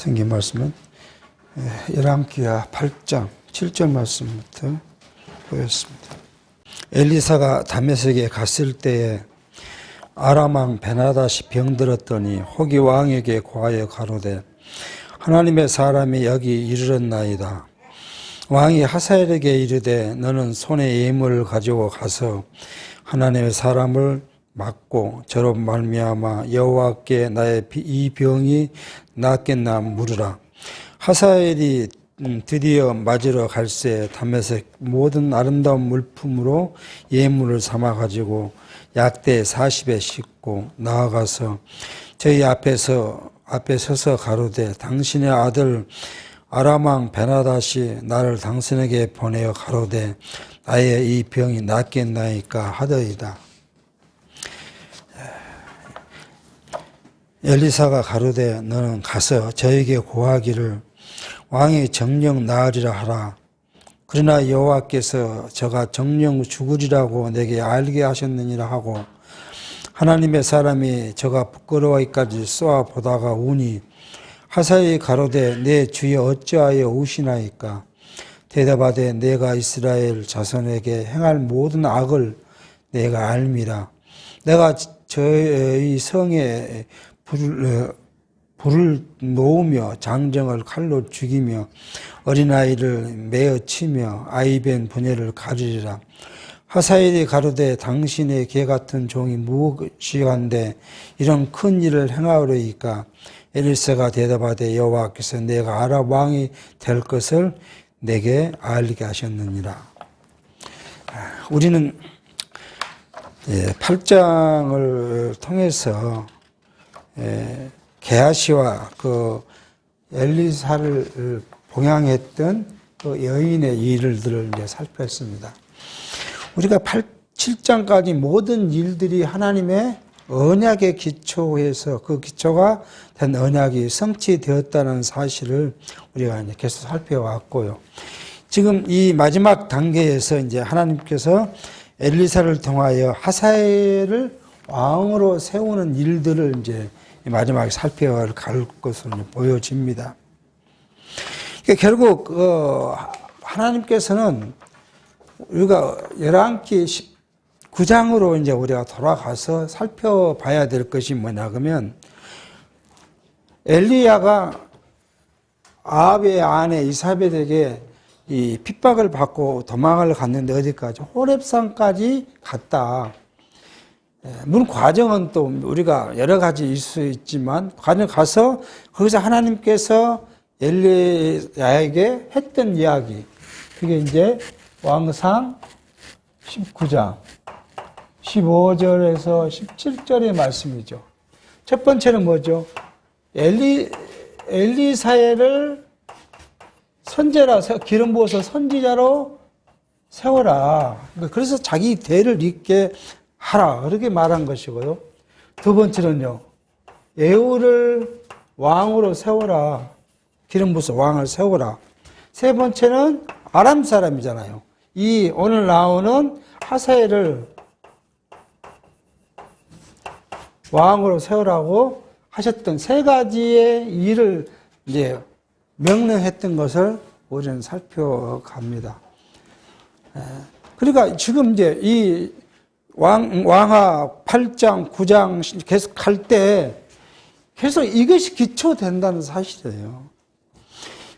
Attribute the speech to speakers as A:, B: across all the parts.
A: 성경 말씀은 열왕기하 8장 7절 말씀부터 보였습니다. 엘리사가 다메섹에 갔을 때에 아람 왕 베나닷이 병들었더니 호기 왕에게 고하여 가로되 하나님의 사람이 여기 이르렀나이다. 왕이 하사엘에게 이르되 너는 손에 예물을 가지고 가서 하나님의 사람을 맞고 저로 말미암아 여호와께 나의 이 병이 낫겠나 물으라. 하사엘이 드디어 맞으러 갈새 다메섹 모든 아름다운 물품으로 예물을 삼아 가지고 약대 40에 싣고 나아가서 저희 앞에 서서 가로되 당신의 아들 아람 왕 베나닷이 나를 당신에게 보내어 가로되 나의 이 병이 낫겠나이까 하더이다. 엘리사가 가로되 너는 가서 저에게 고하기를 왕이 정령 나으리라 하라. 그러나 여호와께서 저가 정령 죽으리라고 내게 알게 하셨느니라 하고 하나님의 사람이 저가 부끄러워이까지 쏘아 보다가 우니 하사엘이 가로되 내 주여 어찌하여 우시나이까. 대답하되 내가 이스라엘 자손에게 행할 모든 악을 내가 알미라. 내가 저희 성에 불을 놓으며 장정을 칼로 죽이며 어린아이를 매어 치며 아이벤 부녀를 가리리라. 하사엘이 가로되 당신의 개 같은 종이 무엇이간데 이런 큰 일을 행하오리이까. 엘리사가 대답하되 여호와께서 내가 아람 왕이 될 것을 내게 알게 하셨느니라. 우리는 8장을 통해서 게하시와 그 엘리사를 봉양했던 그 여인의 일들을 이제 살폈습니다. 우리가 7장까지 모든 일들이 하나님의 언약에 기초해서 그 기초가 된 언약이 성취되었다는 사실을 우리가 이제 계속 살펴왔고요. 지금 이 마지막 단계에서 이제 하나님께서 엘리사를 통하여 하사엘을 왕으로 세우는 일들을 이제 마지막에 살펴갈 것으로 보여집니다. 그러니까 결국 하나님께서는 우리가 열왕기 19장으로 이제 우리가 돌아가서 살펴봐야 될 것이 뭐냐 그러면 엘리야가 아합의 아내 이사벨에게 이 핍박을 받고 도망을 갔는데 어디까지? 호렙산까지 갔다. 물론 과정은 또 우리가 여러 가지 있을 수 있지만 과정 가서 거기서 하나님께서 엘리야에게 했던 이야기 그게 이제 왕상 19장 15절에서 17절의 말씀이죠. 첫 번째는 뭐죠? 엘리사를 선제라 기름 부어서 선지자로 세워라. 그래서 자기 대를 잇게 하라. 그렇게 말한 것이고요. 두 번째는요. 예후를 왕으로 세워라. 기름 부어서 왕을 세워라. 세 번째는 아람 사람이잖아요. 이 오늘 나오는 하사엘을 왕으로 세우라고 하셨던 세 가지의 일을 이제 명령했던 것을 우리는 살펴갑니다. 그러니까 지금 이제 이 왕하 8장, 9장 계속 갈 때 계속 이것이 기초된다는 사실이에요.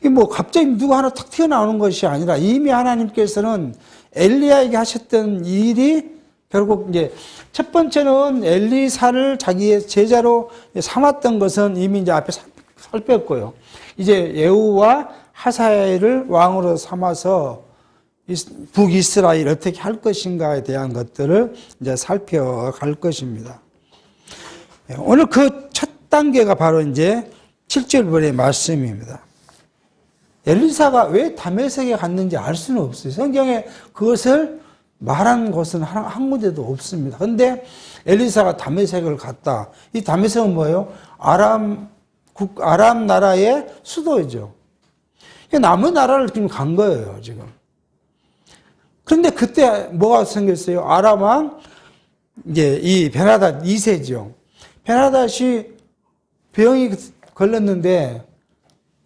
A: 이 뭐 갑자기 누가 하나 탁 튀어나오는 것이 아니라 이미 하나님께서는 엘리야에게 하셨던 일이 결국 이제 첫 번째는 엘리사를 자기의 제자로 삼았던 것은 이미 이제 앞에 살폈고요. 이제 예후와 하사엘을 왕으로 삼아서 북이스라엘 어떻게 할 것인가에 대한 것들을 이제 살펴갈 것입니다. 오늘 그 첫 단계가 바로 이제 7절의 말씀입니다. 엘리사가 왜 다메섹에 갔는지 알 수는 없어요. 성경에 그것을 말한 것은 한 군데도 없습니다. 그런데 엘리사가 다메섹을 갔다. 이 다메섹은 뭐예요? 아람 나라의 수도이죠. 남은 나라를 지금 간 거예요, 지금. 그런데 그때 뭐가 생겼어요? 아람 왕, 이제 이 베나닷 2세죠. 베나닷이 병이 걸렸는데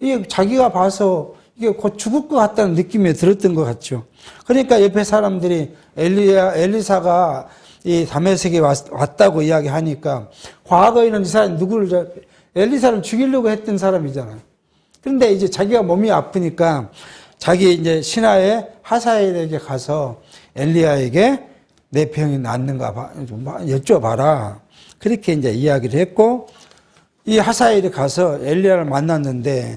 A: 이게 자기가 봐서 이게 곧 죽을 것 같다는 느낌이 들었던 것 같죠. 그러니까 옆에 사람들이 엘리사가 이 다메섹에 왔다고 이야기하니까 과거에는 이 사람이 엘리사를 죽이려고 했던 사람이잖아요. 그런데 이제 자기가 몸이 아프니까 자기 이제 신하의 하사엘에게 가서 엘리야에게 내 병이 낫는가 여쭤봐라. 그렇게 이제 이야기를 했고, 이 하사엘이 가서 엘리야를 만났는데,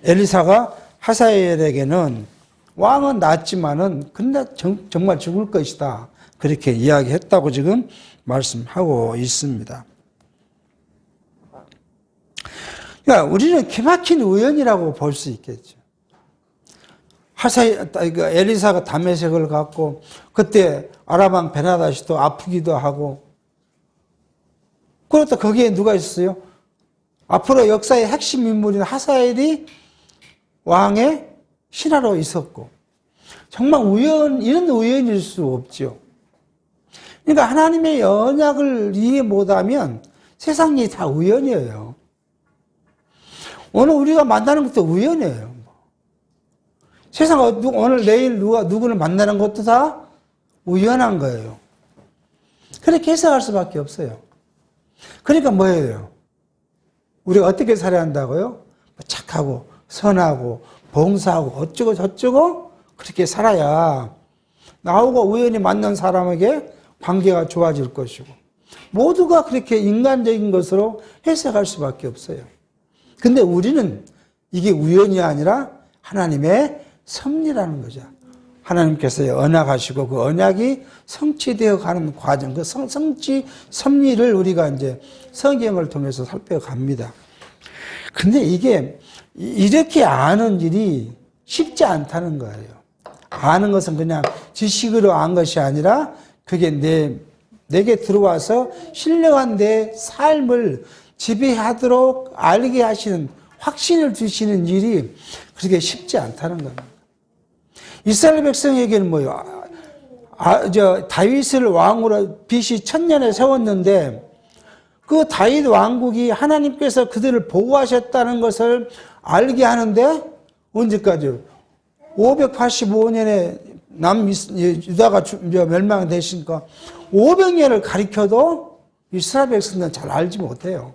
A: 엘리사가 하사엘에게는 왕은 낫지만은, 근데 정말 죽을 것이다. 그렇게 이야기했다고 지금 말씀하고 있습니다. 그러니까 우리는 기막힌 우연이라고 볼 수 있겠죠. 엘리사가 다메섹을 갔고, 그때 아람왕 베나다시도 아프기도 하고, 그리고 또 거기에 누가 있었어요? 앞으로 역사의 핵심 인물인 하사엘이 왕의 신하로 있었고, 정말 이런 우연일 수 없죠. 그러니까 하나님의 언약을 이해 못하면 세상이 다 우연이에요. 오늘 우리가 만나는 것도 우연이에요. 세상 오늘 내일 누구를 만나는 것도 다 우연한 거예요. 그렇게 해석할 수밖에 없어요. 그러니까 뭐예요? 우리가 어떻게 살아야 한다고요? 착하고 선하고 봉사하고 어쩌고 저쩌고 그렇게 살아야 나하고 우연히 만난 사람에게 관계가 좋아질 것이고, 모두가 그렇게 인간적인 것으로 해석할 수밖에 없어요. 근데 우리는 이게 우연이 아니라 하나님의 섭리라는 거죠. 하나님께서 언약하시고 그 언약이 성취되어 가는 과정, 그 성취 섭리를 우리가 이제 성경을 통해서 살펴갑니다. 근데 이게 이렇게 아는 일이 쉽지 않다는 거예요. 아는 것은 그냥 지식으로 안 것이 아니라 그게 내게 들어와서 신령한 내 삶을 지배하도록 알게 하시는, 확신을 주시는 일이 그렇게 쉽지 않다는 겁니다. 이스라엘 백성에게는 뭐요? 다윗을 왕으로 BC 1000년에 세웠는데, 그 다윗 왕국이 하나님께서 그들을 보호하셨다는 것을 알게 하는데, 언제까지요? 585년에 유다가 멸망되시니까 500년을 가리켜도 이스라엘 백성들은 잘 알지 못해요.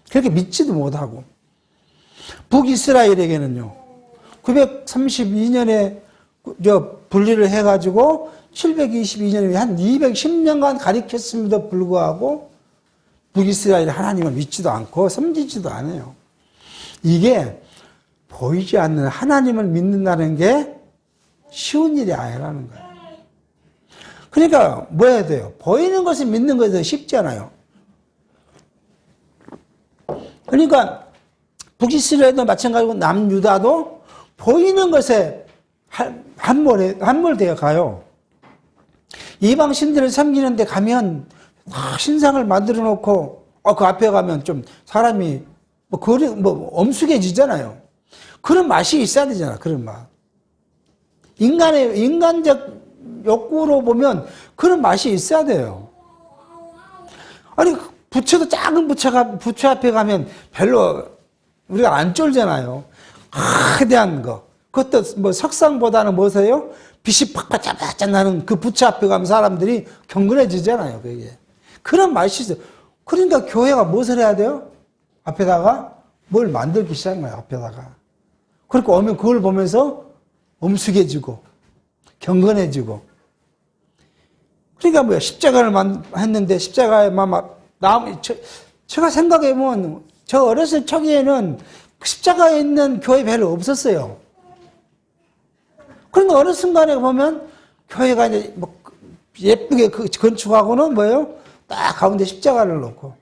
A: 그렇게 믿지도 못하고. 북이스라엘에게는요, 932년에 분리를 해가지고 722년에 한 210년간 가리켰음에도 불구하고 북이스라엘 하나님을 믿지도 않고 섬기지도 않아요. 이게 보이지 않는 하나님을 믿는다는 게 쉬운 일이 아니라는 거예요. 그러니까 뭐 해야 돼요? 보이는 것을 믿는 것이 더 쉽잖아요. 그러니까 북이스라엘도 마찬가지고 남유다도 보이는 것에 함몰되어 가요. 이방 신들을 섬기는 데 가면 신상을 만들어 놓고 그 앞에 가면 좀 사람이 엄숙해지잖아요. 그런 맛이 있어야 되잖아. 그런 맛. 인간적 욕구로 보면 그런 맛이 있어야 돼요. 아니 부처도 작은 부처 앞에 가면 별로 우리가 안 쫄잖아요. 거대한 거. 그것도 석상보다는 뭐세요? 빛이 팍팍 나는 그 부처 앞에 가면 사람들이 경건해지잖아요. 그게. 그런 맛이 있어요. 그러니까 교회가 무엇을 해야 돼요? 앞에다가 뭘 만들기 시작한 거예요. 앞에다가. 그러니까 오면 그걸 보면서 엄숙해지고 경건해지고. 그러니까 뭐야, 십자가를 했는데 십자가에만 제가 생각해보면 저 어렸을 적에는 십자가에 있는 교회 별로 없었어요. 그러니까 어느 순간에 보면 교회가 이제 예쁘게 건축하고는 뭐예요? 딱 가운데 십자가를 놓고.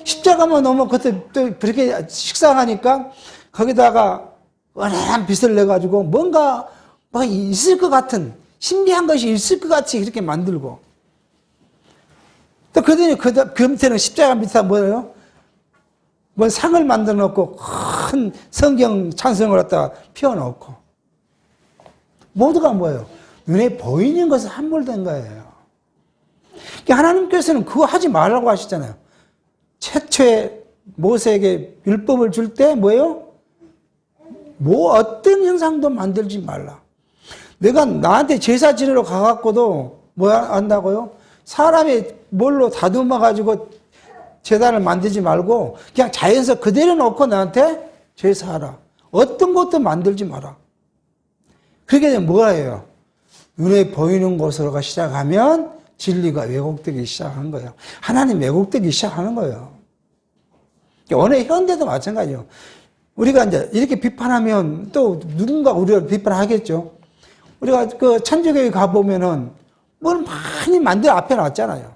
A: 십자가만 놓으면 그때 또 그렇게 식상하니까 거기다가 은은한 빛을 내가지고 뭔가 있을 것 같은, 신비한 것이 있을 것 같이 그렇게 만들고. 또 그러더니 그 밑에는 십자가 밑에 뭐예요? 상을 만들어 놓고 큰 성경 찬송을 갖다가 피워놓고. 모두가 뭐예요? 눈에 보이는 것에 함몰된 거예요. 그러니까 하나님께서는 그거 하지 말라고 하시잖아요. 최초의 모세에게 율법을 줄 때 뭐예요? 뭐 어떤 형상도 만들지 말라. 내가 나한테 제사 지내러 가갖고도 뭐야 한다고요? 사람이 뭘로 다듬어 가지고 제단을 만들지 말고 그냥 자연서 그대로 놓고 나한테 제사하라. 어떤 것도 만들지 마라. 그렇게 되면 뭐예요? 눈에 보이는 것으로가 시작하면 진리가 왜곡되기 시작하는 거예요. 하나님 왜곡되기 시작하는 거예요. 오늘 현대도 마찬가지예요. 우리가 이제 이렇게 비판하면 또 누군가 우리를 비판하겠죠. 우리가 그 천주교에 가보면은 뭘 많이 만들어 앞에 놨잖아요.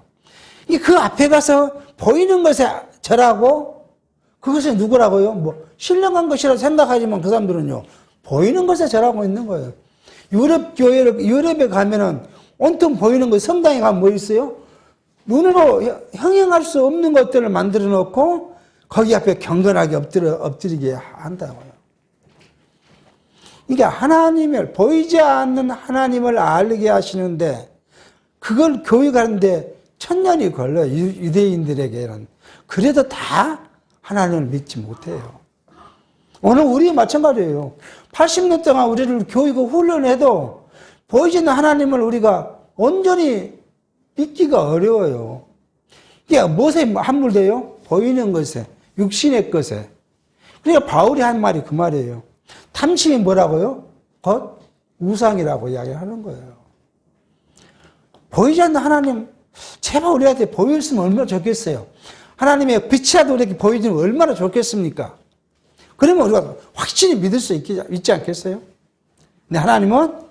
A: 그 앞에 가서 보이는 것에 절하고 그것이 누구라고요? 뭐 신령한 것이라고 생각하지만 그 사람들은요 보이는 것에 절하고 있는 거예요. 유럽에 가면은 온통 보이는 것, 성당에 가면 뭐 있어요? 눈으로 형용할 수 없는 것들을 만들어 놓고 거기 앞에 경건하게 엎드리게 한다고요. 이게 하나님을, 보이지 않는 하나님을 알게 하시는데 그걸 교육하는데 천년이 걸려요. 유대인들에게는. 그래도 다 하나님을 믿지 못해요. 오늘 우리 마찬가지예요. 80년 동안 우리를 교육을 훈련해도 보이지 않는 하나님을 우리가 온전히 믿기가 어려워요. 이게 무엇에 함몰돼요? 보이는 것에, 육신의 것에. 그러니까 바울이 한 말이 그 말이에요. 탐심이 뭐라고요? 곧 우상이라고 이야기하는 거예요. 보이지 않는 하나님, 제발 우리한테 보였으면 얼마나 좋겠어요. 하나님의 빛이라도 우리에게 보여주면 얼마나 좋겠습니까? 그러면 우리가 확실히 믿을 수 있지 않겠어요? 근데 하나님은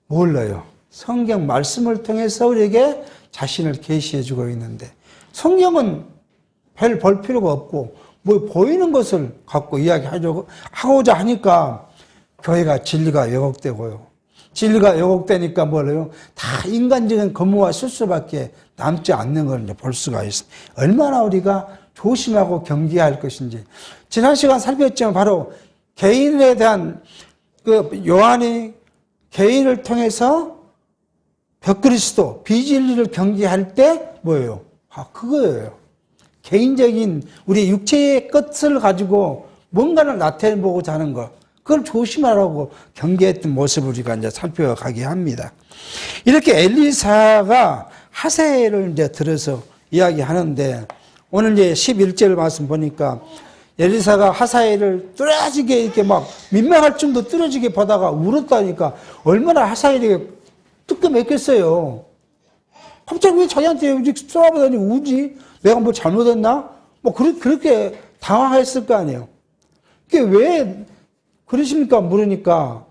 A: 몰라요. 성경 말씀을 통해서 우리에게 자신을 계시해 주고 있는데 성경은 별 볼 필요가 없고 뭐 보이는 것을 갖고 이야기하고자 하니까 교회가 진리가 왜곡되고요. 진리가 왜곡되니까 뭐래요? 다 인간적인 거무와 실수밖에 남지 않는 걸 이제 볼 수가 있습니다. 얼마나 우리가 조심하고 경계할 것인지. 지난 시간 살폈지만 바로 개인에 대한 요한이 개인을 통해서 벽그리스도, 비진리를 경계할 때 뭐예요? 그거예요. 개인적인 우리 육체의 것을 가지고 뭔가를 나타내보고자 하는 것. 그걸 조심하라고 경계했던 모습을 우리가 이제 살펴가게 합니다. 이렇게 엘리사가 하세를 이제 들어서 이야기하는데 오늘 이제 11절 말씀 보니까 엘리사가 하사엘을 뚫어지게 이렇게 막 민망할 정도 뚫어지게 보다가 울었다니까 얼마나 하사엘이 뜨끔했겠어요. 갑자기 왜 자기한테 이렇게 쏘아보더니 우지? 내가 뭐 잘못했나? 뭐 그렇게 당황했을 거 아니에요. 그게 왜 그러십니까? 물으니까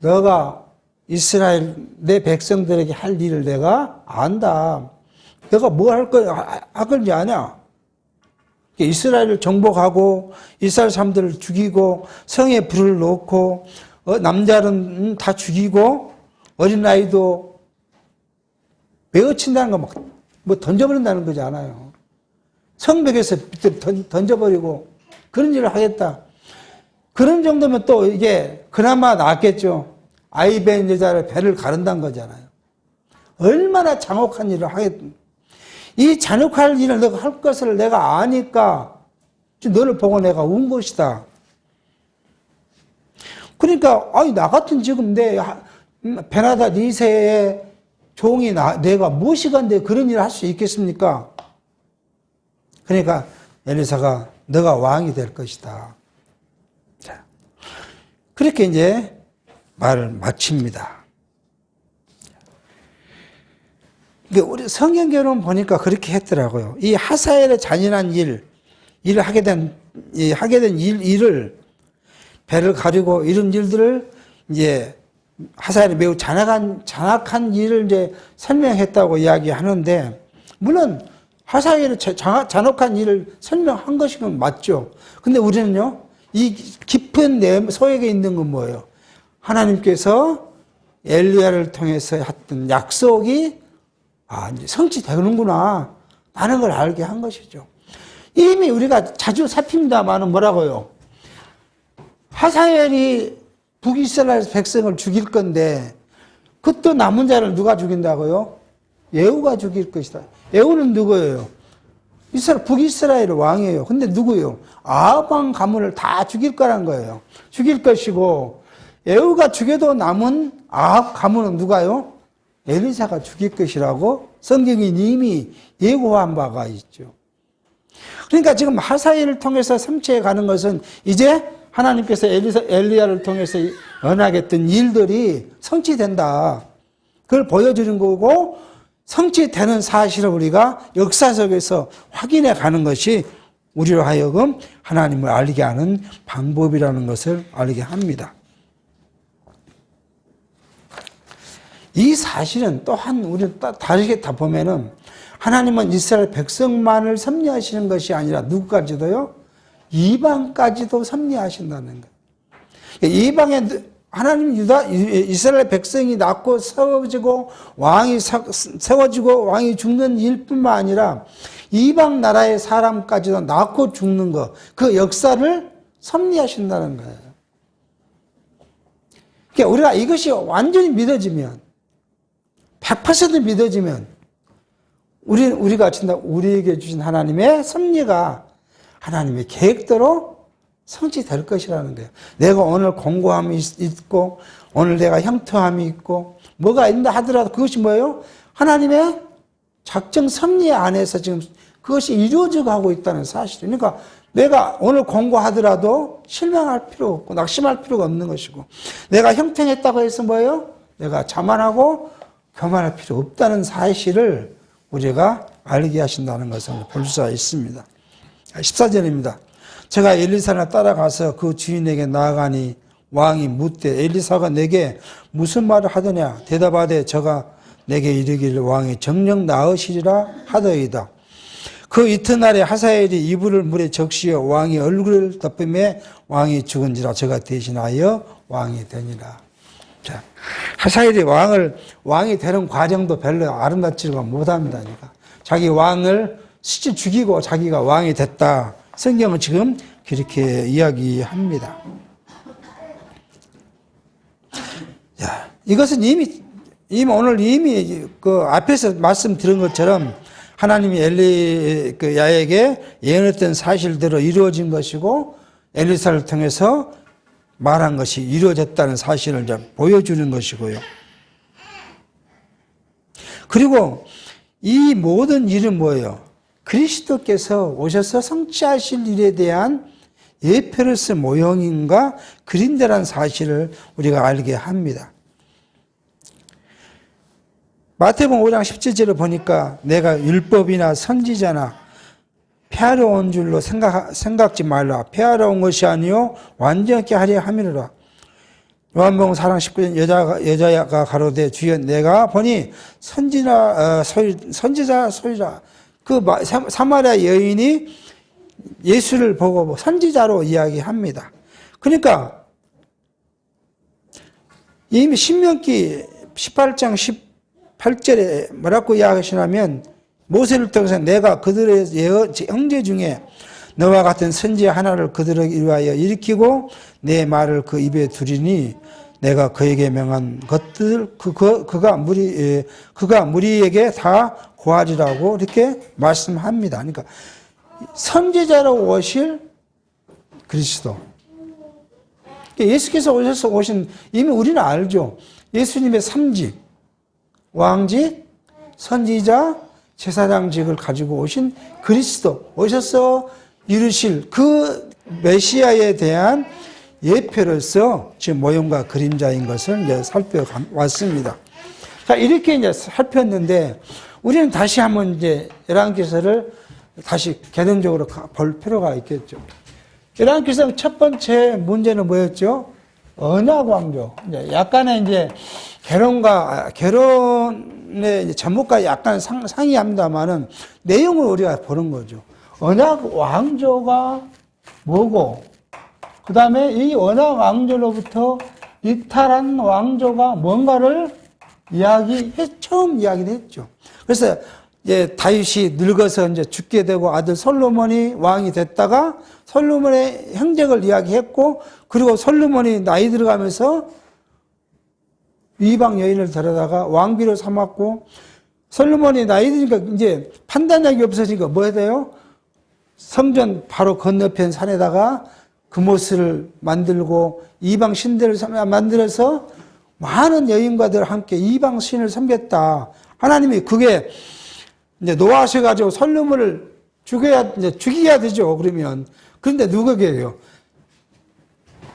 A: 너가 이스라엘 내 백성들에게 할 일을 내가 안다. 내가 뭐 할 건지 아냐? 이스라엘을 정복하고 이스라엘 사람들을 죽이고 성에 불을 놓고 남자는 다 죽이고 어린아이도 메어친다는 거 막 뭐 던져버린다는 거지 않아요. 성벽에서 던져버리고 그런 일을 하겠다. 그런 정도면 또 이게 그나마 낫겠죠. 아이 벤 여자를 배를 가른다는 거잖아요. 얼마나 잔혹한 일을 하겠다. 이 잔혹한 일을 너가 할 것을 내가 아니까 너를 보고 내가 운 것이다. 그러니까 나 같은 지금 내 베나다 2세의 종이 내가 무엇이간데 그런 일을 할 수 있겠습니까? 그러니까 엘리사가 너가 왕이 될 것이다. 자, 그렇게 이제 말을 마칩니다. 우리 성경교는 보니까 그렇게 했더라고요. 이 하사엘의 잔인한 일을 하게 된 일을 배를 가리고 이런 일들을 이제 하사엘이 매우 잔악한 일을 이제 설명했다고 이야기하는데 물론 하사엘의 잔혹한 일을 설명한 것이면 맞죠. 근데 우리는요 이 깊은 소액에 있는 건 뭐예요? 하나님께서 엘리야를 통해서 했던 약속이 이제 성취되는구나 라는 걸 알게 한 것이죠. 이미 우리가 자주 살핍니다마는 뭐라고요? 하사엘이 북이스라엘 백성을 죽일 건데 그것도 남은 자를 누가 죽인다고요? 예후가 죽일 것이다. 예후는 누구예요? 북이스라엘 왕이에요. 근데 누구요? 아합 왕 가문을 다 죽일 거란 거예요. 죽일 것이고, 에후가 죽여도 남은 아합 가문은 누가요? 엘리사가 죽일 것이라고 성경이 이미 예고한 바가 있죠. 그러니까 지금 하사엘을 통해서 성취해 가는 것은 이제 하나님께서 엘리야를 통해서 언약했던 일들이 성취된다. 그걸 보여주는 거고, 성취되는 사실을 우리가 역사 속에서 확인해 가는 것이 우리로 하여금 하나님을 알게 하는 방법이라는 것을 알게 합니다. 이 사실은 또한 우리는 다르게 다 보면은 하나님은 이스라엘 백성만을 섭리하시는 것이 아니라 누구까지도요? 이방까지도 섭리하신다는 거예요. 이방에 하나님 이스라엘 백성이 낳고 세워지고 왕이 세워지고 왕이 죽는 일뿐만 아니라 이방 나라의 사람까지도 낳고 죽는 것, 그 역사를 섭리하신다는 거예요. 그러니까 우리가 이것이 완전히 믿어지면, 100% 믿어지면, 우리가 진짜 우리에게 주신 하나님의 섭리가 하나님의 계획대로 성취될 것이라는 거예요. 내가 오늘 공고함이 있고, 오늘 내가 형통함이 있고, 뭐가 있다 하더라도 그것이 뭐예요? 하나님의 작정 섭리 안에서 지금 그것이 이루어져 가고 있다는 사실이에요. 그러니까 내가 오늘 공고하더라도 실망할 필요 없고, 낙심할 필요가 없는 것이고, 내가 형통했다고 해서 뭐예요? 내가 자만하고 교만할 필요 없다는 사실을 우리가 알게 하신다는 것을 볼 수가 있습니다. 14절입니다. 제가 엘리사를 따라가서 그 주인에게 나아가니 왕이 묻되 엘리사가 내게 무슨 말을 하더냐? 대답하되 저가 내게 이르기를 왕이 정녕 나으시리라 하더이다. 그 이튿날에 하사엘이 이불을 물에 적시어 왕이 얼굴을 덮음에 왕이 죽은지라 저가 대신하여 왕이 되니라. 자, 하사엘이 왕이 되는 과정도 별로 아름답지가 못합니다. 그러니까 자기 왕을 실제 죽이고 자기가 왕이 됐다. 성경은 지금 그렇게 이야기합니다. 자, 이것은 이미 오늘 그 앞에서 말씀드린 것처럼 하나님이 엘리야에게 예언했던 사실대로 이루어진 것이고 엘리사를 통해서 말한 것이 이루어졌다는 사실을 이제 보여주는 것이고요. 그리고 이 모든 일은 뭐예요? 그리스도께서 오셔서 성취하실 일에 대한 예표로서 모형인가 그림자라는 사실을 우리가 알게 합니다. 마태복음 5장 17절을 보니까 내가 율법이나 선지자나 폐하러 온 줄로 생각지 말라. 폐하러 온 것이 아니요 완전케 하려 함이로라. 요한복음 4장 19절 여자가 가로되 주여 내가 보니 선지자 소리라. 그 사마리아 여인이 예수를 보고 선지자로 이야기합니다. 그러니까 이미 신명기 18장 18절에 뭐라고 이야기하시냐면 모세를 통해서 내가 그들의 형제 중에 너와 같은 선지 하나를 그들을 위하여 일으키고 내 말을 그 입에 두리니 내가 그에게 명한 것들 그가 무리에게 다 고하리라고 이렇게 말씀합니다. 그러니까 선지자로 오실 그리스도. 예수께서 오셔서 오신 이미 우리는 알죠. 예수님의 3직, 왕직, 선지자, 제사장직을 가지고 오신 그리스도 오셔서 이루실 그 메시아에 대한 예표로서 지금 모형과 그림자인 것을 이제 살펴왔습니다. 자, 이렇게 이제 살폈는데 우리는 다시 한번 이제 열왕기서를 다시 개론적으로 볼 필요가 있겠죠. 열왕기서 첫 번째 문제는 뭐였죠? 언약왕조. 약간의 이제 결혼의 제목과 약간 상이합니다만은 내용을 우리가 보는 거죠. 언약왕조가 뭐고, 그 다음에 이 언약왕조로부터 이탈한 왕조가 뭔가를 처음 이야기를 했죠. 그래서 이제 다윗이 늙어서 이제 죽게 되고 아들 솔로몬이 왕이 됐다가 솔로몬의 행적을 이야기했고, 그리고 솔로몬이 나이 들어가면서 이방 여인을 데려다가 왕비로 삼았고, 솔로몬이 나이 드니까 이제 판단력이 없어지니까 뭐 해야 돼요? 성전 바로 건너편 산에다가 금오스를 만들고 이방 신들을 만들어서 많은 여인과들 함께 이방 신을 섬겼다. 하나님이 그게 이제 노하셔가지고 솔로몬을 죽여야 되죠. 그러면. 그런데 누구게요?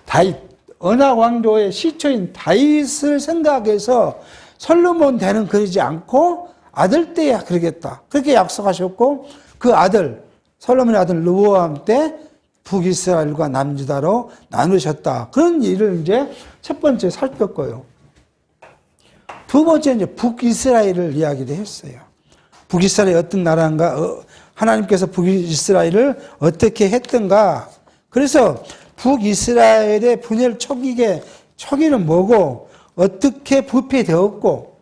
A: 다윗, 언약 왕조의 시초인 다윗을 생각해서 솔로몬 때는 그러지 않고 아들 때야 그러겠다. 그렇게 약속하셨고 그 아들, 솔로몬의 아들 르호암 때 북이스라엘과 남유다로 나누셨다. 그런 일을 이제 첫 번째 살폈고요. 두 번째 이제 북이스라엘을 이야기를 했어요. 북이스라엘이 어떤 나라인가, 하나님께서 북이스라엘을 어떻게 했던가. 그래서 북이스라엘의 분열 초기는 뭐고, 어떻게 부패되었고,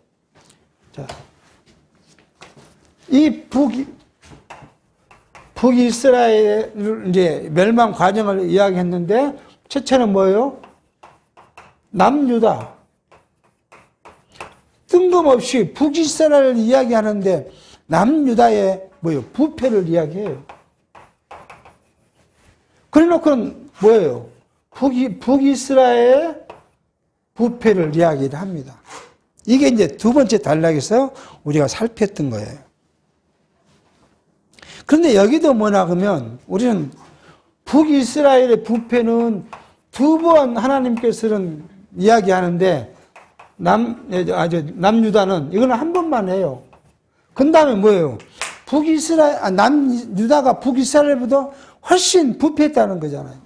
A: 자, 이 북이스라엘 이제 멸망 과정을 이야기했는데, 첫째는 뭐예요? 남유다. 뜬금없이 북이스라엘을 이야기하는데, 남유다의 뭐예요? 부패를 이야기해요. 그래 놓고는 뭐예요? 북이스라엘의 부패를 이야기를 합니다. 이게 이제 두 번째 단락에서 우리가 살폈던 거예요. 그런데 여기도 뭐냐 그러면 우리는 북이스라엘의 부패는 두 번 하나님께서는 이야기하는데 남유다는 이거는 한 번만 해요. 그 다음에 뭐예요? 남유다가 북이스라엘보다 훨씬 부패했다는 거잖아요.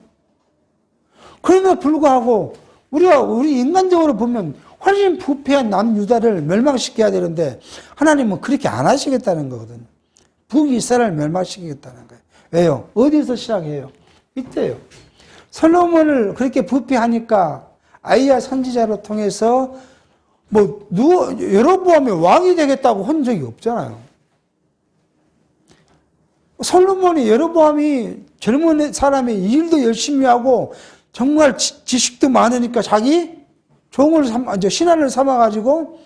A: 그럼에도 불구하고 우리 인간적으로 보면 훨씬 부패한 남유다를 멸망시켜야 되는데 하나님은 그렇게 안 하시겠다는 거거든요. 북이스라엘을 멸망시키겠다는 거예요. 왜요? 어디서 시작해요? 이때요. 솔로몬을 그렇게 부패하니까 아이야 선지자로 통해서 여로보암이 왕이 되겠다고 한 적이 없잖아요. 솔로몬이 여로보암이 젊은 사람이 일도 열심히 하고 정말 지식도 많으니까 자기 종을 신하를 삼아가지고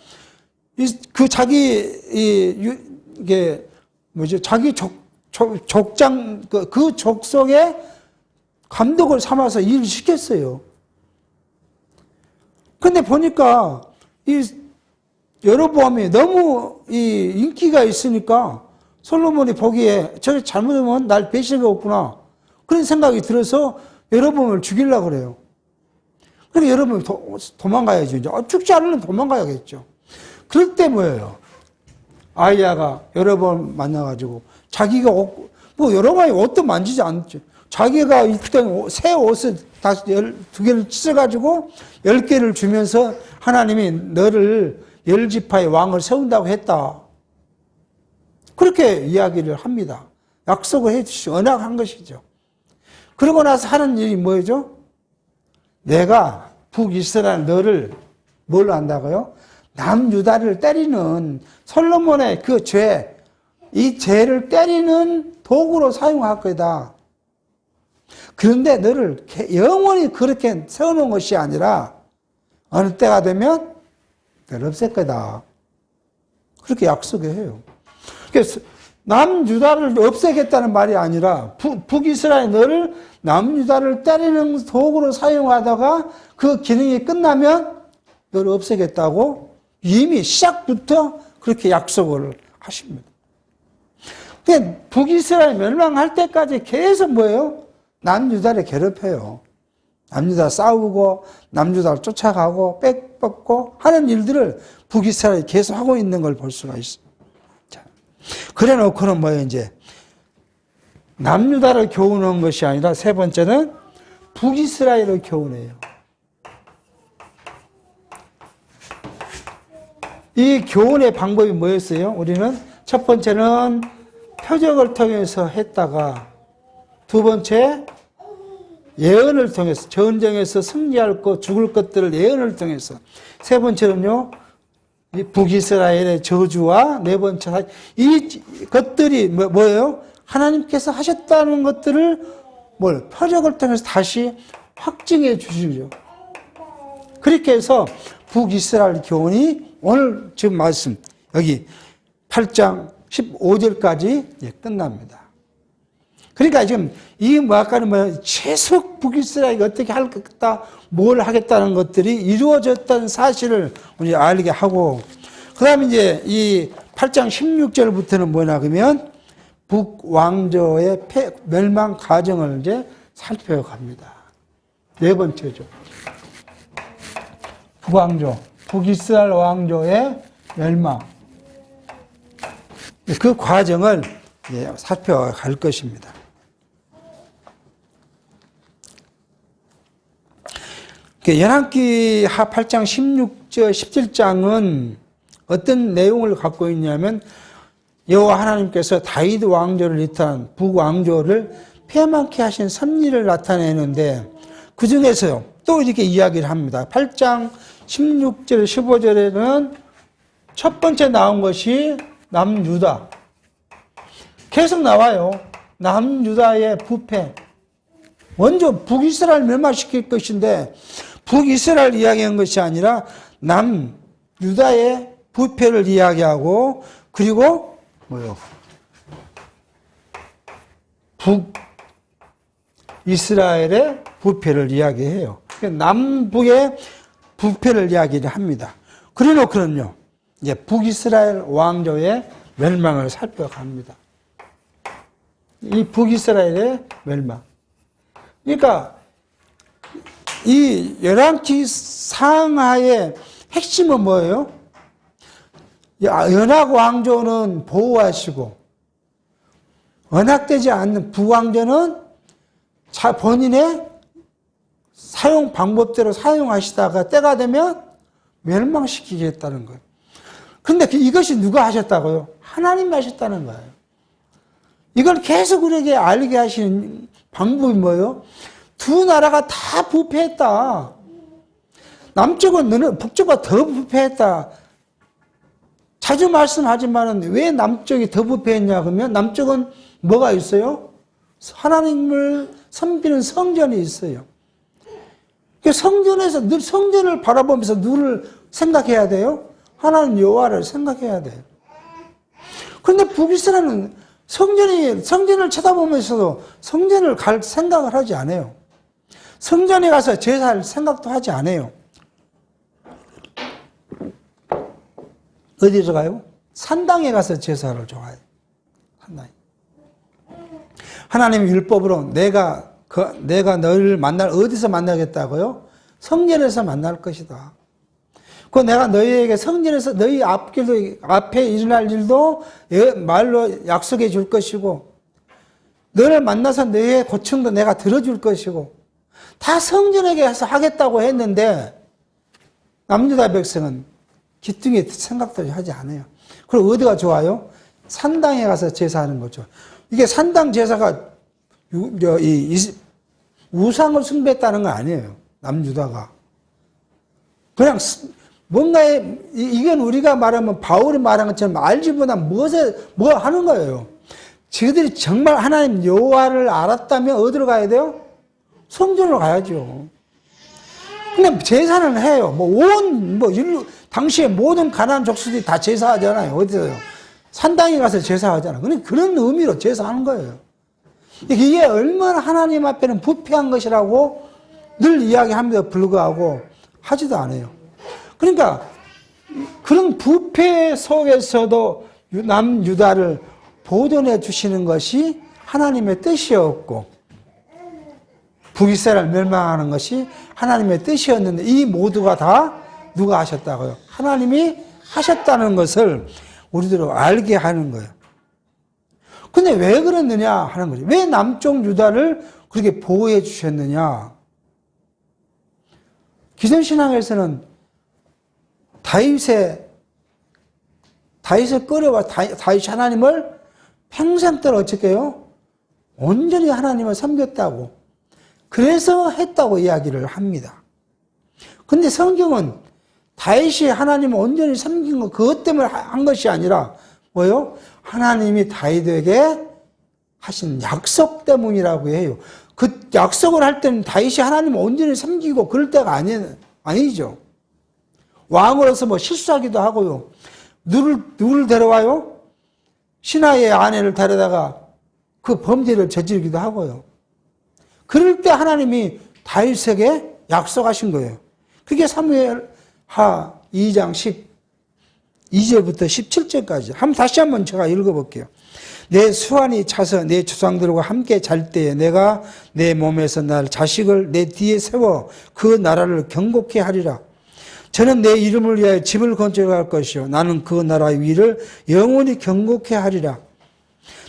A: 자기 족장 그 족속에 감독을 삼아서 일을 시켰어요. 근데 보니까 여로보암이 너무 인기가 있으니까 솔로몬이 보기에 저게 잘못하면 날 배신가 없구나 그런 생각이 들어서 여로보암을 죽이려고 그래요. 그러니까 여러분 도망가야죠. 이제 죽지 않으면 도망가야겠죠. 그럴 때 뭐예요? 아이야가 여로보암 만나가지고 자기가 여로보암이 옷도 만지지 않죠. 자기가 입던 새 옷을 다시 2개를 찢어가지고 10개를 주면서 하나님이 너를 10지파의 왕을 세운다고 했다. 그렇게 이야기를 합니다. 약속을 해 주시죠. 언약한 것이죠. 그러고 나서 하는 일이 뭐죠? 내가 북이스라엘 너를 뭘로 한다고요? 남유다를 때리는 솔로몬의 그 죄, 이 죄를 때리는 도구로 사용할 거다. 그런데 너를 영원히 그렇게 세워놓은 것이 아니라 어느 때가 되면 너를 없앨 거다. 그렇게 약속을 해요. 그래서 남유다를 없애겠다는 말이 아니라 북이스라엘 너를 남유다를 때리는 도구로 사용하다가 그 기능이 끝나면 너를 없애겠다고 이미 시작부터 그렇게 약속을 하십니다. 근데 북이스라엘 멸망할 때까지 계속 뭐예요? 남유다를 괴롭혀요. 남유다 싸우고 남유다를 쫓아가고 뺏고 하는 일들을 북이스라엘이 계속 하고 있는 걸 볼 수가 있어요. 자, 그래 놓고는 뭐예요? 이제 남유다를 교훈한 것이 아니라 세 번째는 북이스라엘을 교훈해요. 이 교훈의 방법이 뭐였어요? 우리는 첫 번째는 표적을 통해서 했다가 두 번째 예언을 통해서 전쟁에서 승리할 것 죽을 것들을 예언을 통해서 세 번째는요 이 북이스라엘의 저주와 네 번째 이 것들이 뭐예요? 하나님께서 하셨다는 것들을 표적을 통해서 다시 확증해 주시죠. 그렇게 해서 북이스라엘 교훈이 오늘 지금 말씀 여기 8장 15절까지 끝납니다. 그러니까 지금 이 아까는 뭐 최소 북이스라엘이 어떻게 하겠다, 뭘 하겠다는 것들이 이루어졌다는 사실을 우리 알게 하고, 그 다음에 이제 이 8장 16절부터는 뭐냐 그러면 북왕조의 멸망 과정을 이제 살펴갑니다. 네 번째죠. 북왕조, 북이스라엘 왕조의 멸망. 그 과정을 살펴갈 것입니다. 열왕기 하 8장 16절, 17장은 어떤 내용을 갖고 있냐면 여호와 하나님께서 다윗 왕조를 이탈한 북왕조를 패망케 하신 섭리를 나타내는데 그 중에서요 또 이렇게 이야기를 합니다. 8장 16절, 15절에는 첫 번째 나온 것이 남유다. 계속 나와요. 남유다의 부패. 먼저 북이스라엘 멸망시킬 것인데 북이스라엘 이야기한 것이 아니라 남유다의 부패를 이야기하고 그리고 뭐요? 북이스라엘의 부패를 이야기해요. 남북의 부패를 이야기를 합니다. 그래 놓고는요, 이제 북이스라엘 왕조의 멸망을 살펴갑니다. 이 북이스라엘의 멸망. 그러니까 이 열왕기 상하의 핵심은 뭐예요? 연합 왕조는 보호하시고 언약되지 않는 북왕조는 본인의 사용 방법대로 사용하시다가 때가 되면 멸망시키겠다는 거예요. 그런데 이것이 누가 하셨다고요? 하나님이 하셨다는 거예요. 이걸 계속 우리에게 알게 하시는 방법이 뭐예요? 두 나라가 다 부패했다. 남쪽은 너는 북쪽보다 더 부패했다. 자주 말씀하지만 왜 남쪽이 더 부패했냐 그러면 남쪽은 뭐가 있어요? 하나님을 섬기는 성전이 있어요. 성전에서 늘 성전을 바라보면서 누구를 생각해야 돼요? 하나님 여호와를 생각해야 돼요. 그런데 북이스라엘은 성전을 쳐다보면서도 성전을 갈 생각을 하지 않아요. 성전에 가서 제사할 생각도 하지 않아요. 어디서 가요? 산당에 가서 제사를 좋아해요. 산당에. 하나님의 율법으로 내가 너를 어디서 만나겠다고요? 성전에서 만날 것이다. 내가 너희에게 성전에서 너희 앞에 일어날 일도 말로 약속해 줄 것이고, 너를 만나서 너희의 고충도 내가 들어줄 것이고, 다 성전에게 가서 하겠다고 했는데, 남유다 백성은 기뚱에 생각도 하지 않아요. 그리고 어디가 좋아요? 산당에 가서 제사하는 거죠. 이게 산당 제사가 우상을 숭배했다는 건 아니에요. 남유다가. 그냥 이건 우리가 말하면 바울이 말한 것처럼 알지보다 뭐 하는 거예요. 저들이 정말 하나님 여호와를 알았다면 어디로 가야 돼요? 성전으로 가야죠. 근데 제사는 해요. 당시에 모든 가나안 족속들이 다 제사하잖아요. 어디서요? 산당에 가서 제사하잖아요. 그런 의미로 제사하는 거예요. 이게 얼마나 하나님 앞에는 부패한 것이라고 늘 이야기합니다. 불구하고 하지도 않아요. 그러니까 그런 부패 속에서도 남유다를 보존해 주시는 것이 하나님의 뜻이었고, 북이스라엘 멸망하는 것이 하나님의 뜻이었는데, 이 모두가 다 누가 하셨다고요? 하나님이 하셨다는 것을 우리들은 알게 하는 거예요. 근데 왜 그랬느냐 하는 거죠. 왜 남쪽 유다를 그렇게 보호해 주셨느냐? 기존신앙에서는 다윗을 끌어와 다윗이 하나님을 평생 동안 어떻게 해요? 온전히 하나님을 섬겼다고, 그래서 했다고 이야기를 합니다. 근데 성경은 다윗이 하나님을 온전히 섬긴 거 그것 때문에 한 것이 아니라 뭐요? 하나님이 다윗에게 하신 약속 때문이라고 해요. 그 약속을 할 때는 다윗이 하나님을 온전히 섬기고 그럴 때가 아니죠. 왕으로서 실수하기도 하고요. 누굴 데려와요? 신하의 아내를 데려다가 그 범죄를 저지르기도 하고요. 그럴 때 하나님이 다윗에게 약속하신 거예요. 그게 사무엘하 2장 12절부터 17절까지. 다시 한번 제가 읽어볼게요. 내 수완이 차서 내 조상들과 함께 잘 때에 내가 내 몸에서 날 자식을 내 뒤에 세워 그 나라를 경고케 하리라. 저는 내 이름을 위하여 집을 건축할 것이요 나는 그 나라의 위를 영원히 경고케 하리라.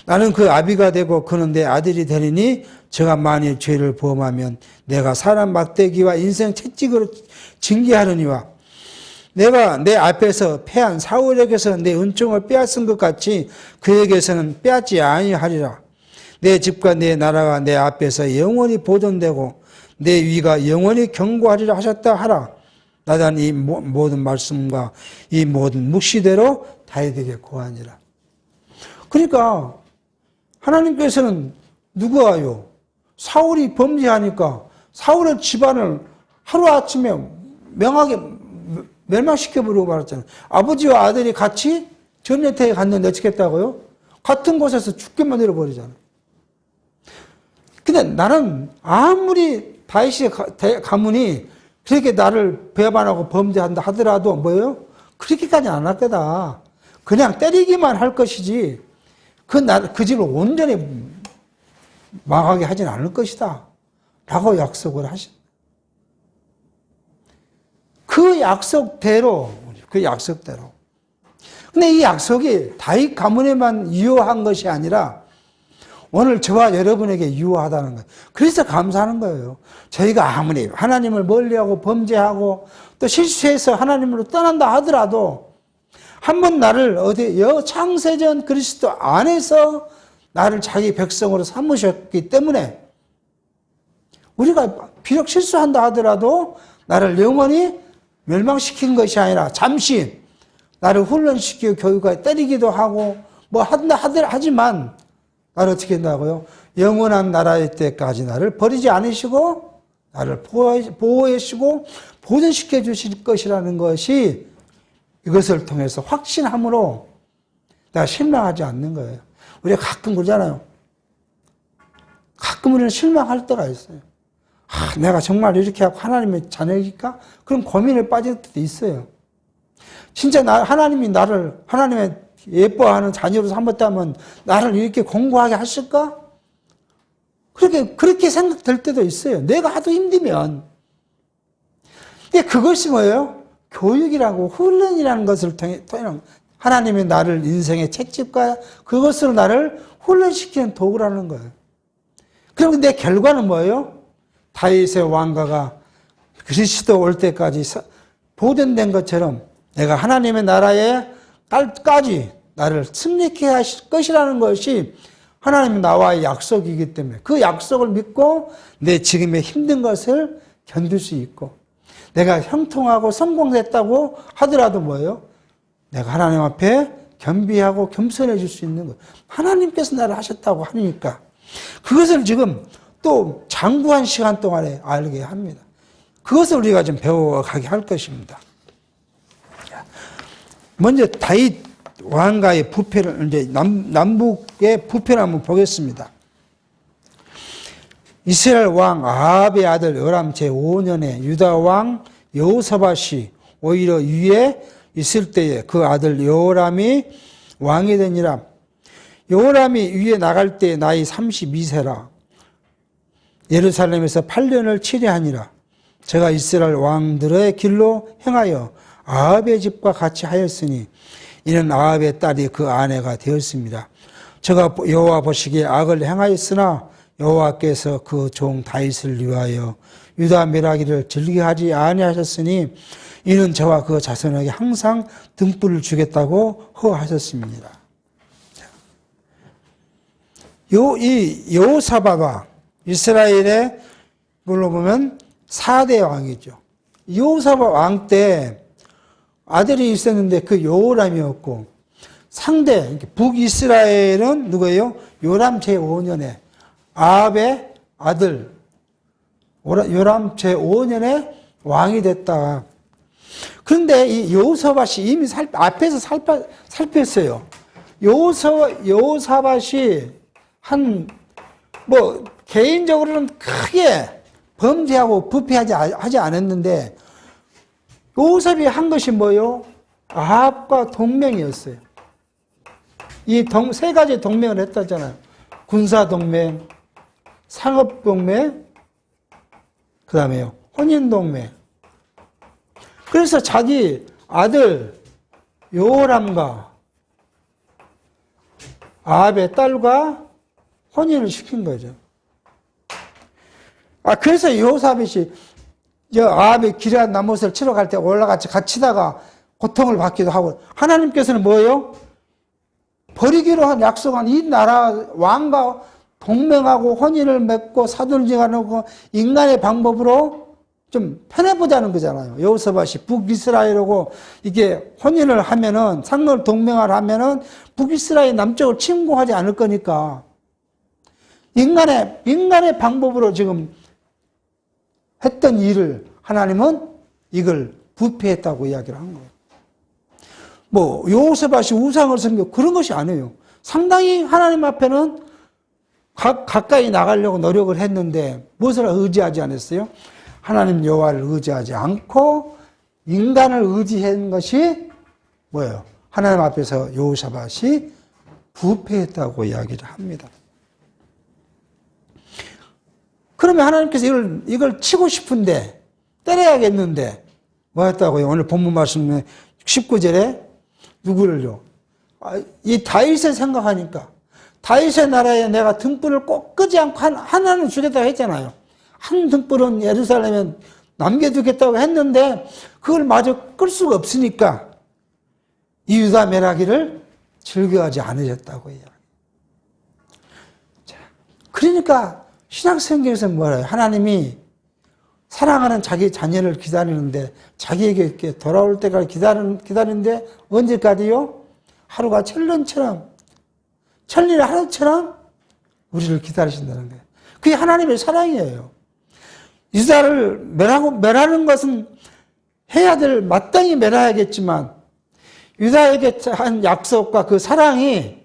A: 나는 그 아비가 되고 그는 내 아들이 되리니 저가 만일 죄를 범하면 내가 사람 막대기와 인생 채찍으로 징계하려니와 내가 내 앞에서 패한 사울에게서 내 은총을 빼앗은 것 같이 그에게서는 빼앗지 아니하리라. 내 집과 내 나라가 내 앞에서 영원히 보존되고 내 위가 영원히 경고하리라 하셨다 하라. 나단 이 모든 말씀과 이 모든 묵시대로 다윗에게 고하니라. 그러니까 하나님께서는 누구와요? 사울이 범죄하니까 사울의 집안을 하루아침에 명하게 멸망시켜버리고 말았잖아요. 아버지와 아들이 같이 전쟁터에 갔는데 어떻게 했다고요? 같은 곳에서 죽게 만들어버리잖아요. 근데 나는 아무리 다윗의 가문이 그렇게 나를 배반하고 범죄한다 하더라도 뭐예요? 그렇게까지는 안 할 거다. 그냥 때리기만 할 것이지 그 집을 온전히 망하게 하진 않을 것이다. 라고 약속을 하신. 그 약속대로. 근데 이 약속이 다윗 가문에만 유효한 것이 아니라 오늘 저와 여러분에게 유효하다는 거예요. 그래서 감사하는 거예요. 저희가 아무리 하나님을 멀리하고 범죄하고 또 실수해서 하나님으로 떠난다 하더라도 한번 나를 창세전 그리스도 안에서 나를 자기 백성으로 삼으셨기 때문에 우리가 비록 실수한다 하더라도 나를 영원히 멸망시킨 것이 아니라 잠시 나를 훈련시키고 교육하여 때리기도 하고 하지만 나를 어떻게 한다고요? 영원한 나라의 때까지 나를 버리지 않으시고 나를 보호해 주시고 보존시켜 주실 것이라는 것이 이것을 통해서 확신함으로 내가 실망하지 않는 거예요. 우리가 가끔 그러잖아요. 가끔 우리는 실망할 때가 있어요. 내가 정말 이렇게 하고 하나님의 자녀일까? 그런 고민에 빠질 때도 있어요. 진짜 하나님이 나를 하나님의 예뻐하는 자녀로 삼았다면 나를 이렇게 공고하게 하실까? 그렇게 생각될 때도 있어요. 내가 하도 힘들면. 근데 그것이 뭐예요? 교육이라고 훈련이라는 것을 통해 하나님이 나를 인생의 채찍과 그것으로 나를 훈련시키는 도구라는 거예요. 그럼 내 결과는 뭐예요? 다윗의 왕가가 그리스도 올 때까지 보존된 것처럼 내가 하나님의 나라에 까지 나를 승리케 하실 것이라는 것이 하나님이 나와의 약속이기 때문에 그 약속을 믿고 내 지금의 힘든 것을 견딜 수 있고 내가 형통하고 성공했다고 하더라도 뭐예요? 내가 하나님 앞에 겸비하고 겸손해질 수 있는 것. 하나님께서 나를 하셨다고 하니까 그것을 지금 또 장구한 시간 동안에 알게 합니다. 그것을 우리가 좀 배워가게 할 것입니다. 먼저 다윗 왕가의 부패를 이제 남북의 부패를 한번 보겠습니다. 이스라엘 왕 아합의 아들 요람 제5년에 유다 왕 여호사밧이 오히려 위에 있을 때에 그 아들 여호람이 왕이 되니라. 여호람이 위에 나갈 때 나이 32세라. 예루살렘에서 8년을 치레하니라. 제가 이스라엘 왕들의 길로 행하여 아합의 집과 같이 하였으니 이는 아합의 딸이 그 아내가 되었습니다. 제가 여호와 보시기에 악을 행하였으나 여호와께서 그 종 다윗을 위하여 유다 멸하기를 즐겨하지 아니하셨으니 이는 저와 그 자손에게 항상 등불을 주겠다고 허하셨습니다. 이 여호사밧과 이스라엘의 물로 보면 4대 왕이죠. 여호사밧 왕 때 아들이 있었는데 그 여호람이었고 상대 북이스라엘은 누구예요? 요람 제5년에 아합의 아들 요람 제5년에 왕이 됐다. 그런데 이 여호사밧이 이미 앞에서 살폈어요. 여호사밧이 개인적으로는 크게 범죄하고 부패하지 않았는데, 요셉이 한 것이 뭐요? 아합과 동맹이었어요. 이 세 가지 동맹을 했다잖아요. 군사 동맹, 상업 동맹, 그 다음에요, 혼인 동맹. 그래서 자기 아들 요람과 아합의 딸과 혼인을 시킨 거죠. 그래서 여호사밧이 아합이 기럇 나못을 치러 갈 때 올라같이 갇히다가 고통을 받기도 하고, 하나님께서는 뭐예요? 버리기로 한 약속한 이 나라 왕과 동맹하고 혼인을 맺고 사돈지간하고 인간의 방법으로 좀 편해보자는 거잖아요. 여호사밧이 북이스라엘하고 이게 혼인을 하면은, 상을 동맹을 하면은 북이스라엘 남쪽을 침공하지 않을 거니까 인간의 방법으로 지금 했던 일을 하나님은 이걸 부패했다고 이야기를 한 거예요. 여호사밧이 우상을 섬기고 그런 것이 아니에요. 상당히 하나님 앞에는 가까이 나가려고 노력을 했는데 무엇을 의지하지 않았어요? 하나님 여호와를 의지하지 않고 인간을 의지한 것이 뭐예요? 하나님 앞에서 여호사밧이 부패했다고 이야기를 합니다. 그러면 하나님께서 이걸 치고 싶은데, 때려야겠는데, 뭐였다고요? 오늘 본문 말씀에 19절에 누구를요? 이 다윗을 생각하니까, 다윗의 나라에 내가 등불을 꼭 끄지 않고 하나는 주겠다고 했잖아요. 한 등불은 예루살렘에 남겨두겠다고 했는데, 그걸 마저 끌 수가 없으니까, 이 유다 메라기를 즐겨하지 않으셨다고 해요. 그러니까, 신약성경에서 뭐래요? 하나님이 사랑하는 자기 자녀를 기다리는데, 자기에게 이렇게 돌아올 때까지 기다리는데, 언제까지요? 하루가 천년처럼, 천년의 하루처럼 우리를 기다리신다는 거예요. 그게 하나님의 사랑이에요. 유다를 멸하는 것은 해야 될, 마땅히 멸해야겠지만, 유다에게 한 약속과 그 사랑이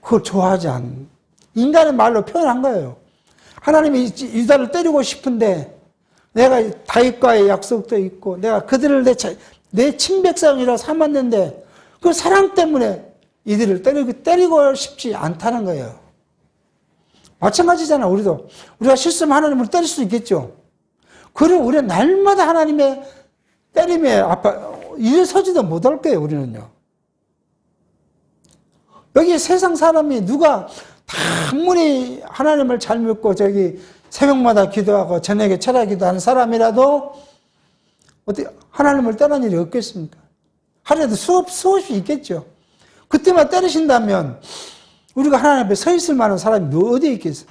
A: 그걸 좋아하지 않는, 인간의 말로 표현한 거예요. 하나님이 유다를 때리고 싶은데 내가 다윗과의 약속도 있고 내가 그들을 내 친백성이라 삼았는데 그 사랑 때문에 이들을 때리고 싶지 않다는 거예요. 마찬가지잖아. 우리가 실수하면 하나님을 때릴 수 있겠죠. 그리고 우리는 날마다 하나님의 때림에 일어서지도 못할 거예요. 우리는요. 여기 세상 사람이 누가 아무리 하나님을 잘 믿고 새벽마다 기도하고 저녁에 철야 기도하는 사람이라도 어떻게 하나님을 떠난 일이 없겠습니까? 하루에도 수없이 있겠죠. 그때만 때리신다면 우리가 하나님 앞에 서 있을 만한 사람이 어디에 있겠어요?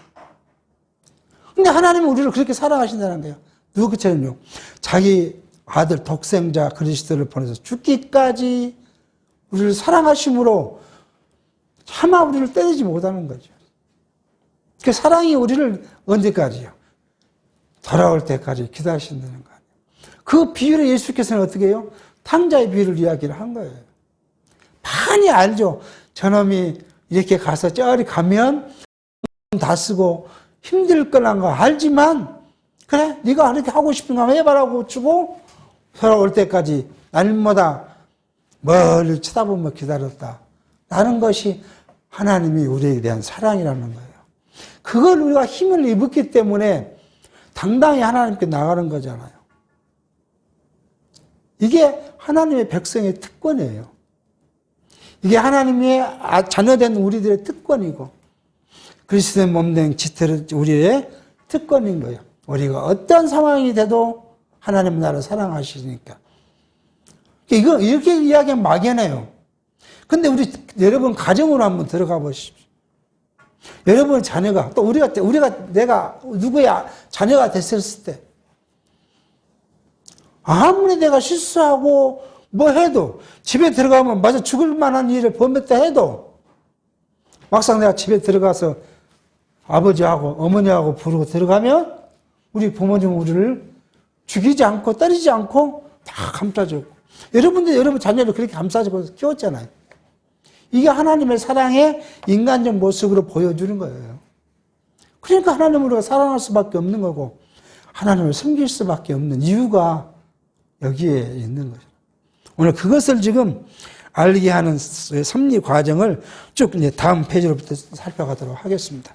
A: 근데 하나님은 우리를 그렇게 사랑하신다는 거예요. 누구처럼요? 자기 아들 독생자 그리스도를 보내서 죽기까지 우리를 사랑하심으로 차마 우리를 때리지 못하는 거죠. 그 사랑이 우리를 언제까지요? 돌아올 때까지 기다리신다는 거 아니에요. 그 비유를 예수께서는 어떻게 해요? 탕자의 비유를 이야기를 한 거예요. 많이 알죠. 저놈이 이렇게 가서 저리 가면 다 쓰고 힘들 거란 거 알지만 그래 네가 그렇게 하고 싶은 거 해봐라고 주고 돌아올 때까지 날마다 멀리 쳐다보며 기다렸다. 라는 것이 하나님이 우리에 대한 사랑이라는 거예요. 그걸 우리가 힘을 입었기 때문에 당당히 하나님께 나가는 거잖아요. 이게 하나님의 백성의 특권이에요. 이게 하나님의 자녀된 우리들의 특권이고 그리스도의 몸된 우리의 특권인 거예요. 우리가 어떤 상황이 돼도 하나님 나라를 사랑하시니까. 이렇게 이야기하면 막연해요. 근데 여러분 가정으로 한번 들어가 보십시오. 여러분 자녀가 또 내가 누구야 자녀가 됐을 때 아무리 내가 실수하고 뭐 해도 집에 들어가면 맞아 죽을 만한 일을 범했다 해도 막상 내가 집에 들어가서 아버지하고 어머니하고 부르고 들어가면 우리 부모님은 우리를 죽이지 않고 때리지 않고 다 감싸주고 여러분 자녀를 그렇게 감싸주고 키웠잖아요. 이게 하나님의 사랑의 인간적 모습으로 보여주는 거예요. 그러니까 하나님을 우리가 사랑할 수밖에 없는 거고 하나님을 섬길 수밖에 없는 이유가 여기에 있는 거죠. 오늘 그것을 지금 알게 하는 섭리 과정을 쭉 이제 다음 페이지로부터 살펴가도록 하겠습니다.